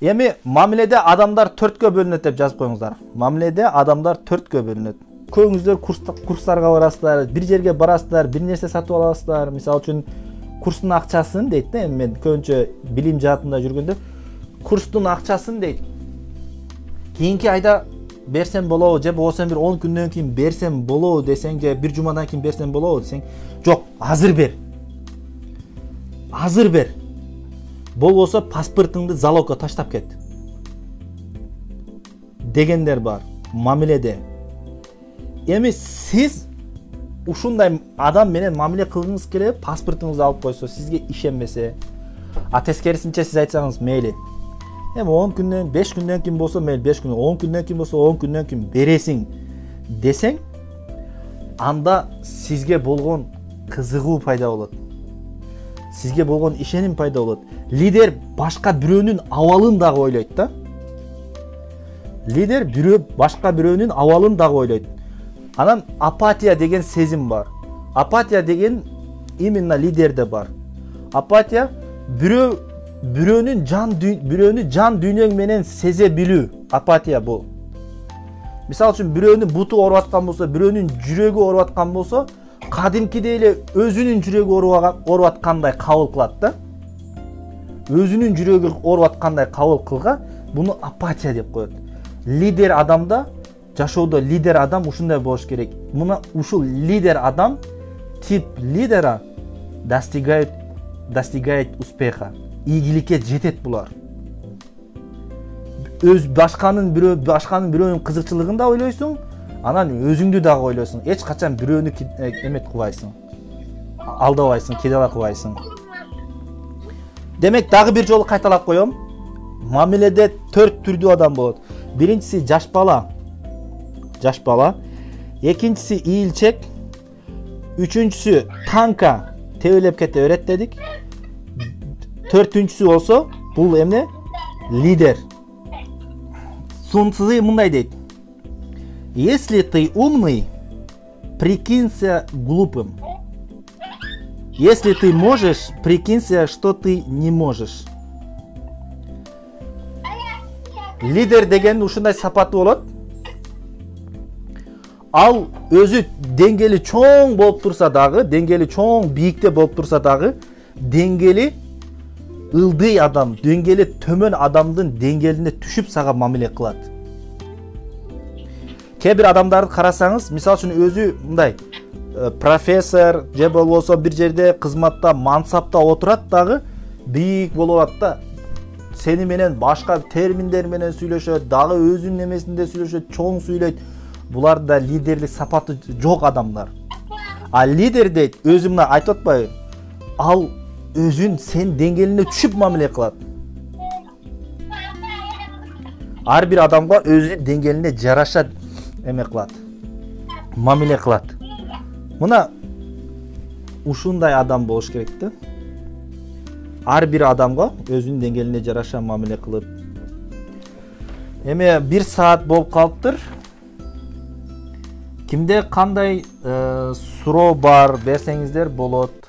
Эми мамиледе адамдар 4кө бөлүнөт деп жазып коюңуздар. Мамиледе адамдар 4кө бөлүнөт. Көңүздөр курстарга барасыздар, бир жерге барасыздар, бир нерсе сатып аласыздар. Мисалы үчүн курстун акчасын дейт да, эми мен көбүнчө билим жаатында жүргөндө курстун акчасын дейт. Кийинки айда берсем болобу, же болбосо бир 10 күндөн кийин берсем болобу десең, же бир жумадан кийин берсем болобу десең, жок, азыр бер. Азыр бер. Болбосо паспортуңду залогко таштап кет дегендер бар мамиледе. Эми сиз ушундай адам менен мамиле кылгыңыз келип, паспортуңузду алып койсо, сизге ишенбесе, а тескерисинче сиз айтсаңыз мейли. Эми 10 күндөн, 5 күндөн кийин болсо мейли, 5 күндөн, 10 күндөн кийин болсо 10 күндөн кийин бересиң десең, анда сизге болгон кызыгуу пайда болот. Сизге болгон ишеним пайда болот. Лидер башка бирөөнүн абалын дагы ойлойт да. Лидер башка бирөөнүн абалын дагы ойлойт. Анан апатия деген сезим бар. Апатия деген именно лидерде бар. Апатия бирөөнүн жан дүйнөң менен сезе билүү. Апатия бул. Мисалы үчүн бирөөнүн буту ооруп аткан болсо, бирөөнүн жүрөгү ооруп аткан болсо, кадимкидей эле өзүнүн жүрөгү ооруп аткандай кабыл кылат да. Өзүнүн жүрөгү ооруп аткандай кабыл кылга, буну апатия деп коет. Лидер адамда, жашоодо лидер адам ушундай болуш керек. Мына ушул лидер адам, тип лидера достигает успеха. Ийгиликке жетет булар. Башканын бирөөнүн кызыкчылыгын да ойлойсуң, анан өзүңдү дагы ойлойсуң. Эч качан бирөөнү эмет кылбайсың. Алдабайсың, кедала кылбайсың. Демек, дагы бир жолу кайталап коем. Мамиледе 4 түрдүү адам болот. Биринчиси жаш бала. Жаш бала. Экинчиси ийилчек. Үчүнчүсү танка тебелеп кете өрөт дедик. Төртүнчүсү болсо, бул эмне? Лидер. Сунцзы мындай дейт. Если ты умный, прикинься глупым. Если ты можешь, прикинься, что ты не можешь. Лидер деген ушундай сапаты болот. Ал өзү деңгели чоң болуп турса дагы, деңгели чоң бийикте болуп турса дагы, деңгели ылдый адам, деңгели төмөн адамдын деңгелине түшүп сага мамиле кылат. Кээ бир адамдарды карасаңыз, мисалы үчүн өзү мындай профессор же болбосо бир жерде кызматта, мансапта отурат дагы, бийик болуп атат да. Сени менен башка терминдер менен сүйлөшөт, дагы өзүнүн эмесинде сүйлөшөт, чоң сүйлөйт. Буларда лидерлик сапаты жок адамдар. А лидер дейт, өзү мына айтып атпайбы? Ал өзүн сен деңгелине түшүп мамиле кылат. Ар бир адамга өзү деңгелине жараша эме кылат. Мамиле кылат. Мына ушундай адам болуш керек да. Ар бир адамга өзүнүн деңгелине жараша мамиле кылып. Эме 1 саат болуп калыптыр. Кимде кандай суроо бар берсеңиздер болот.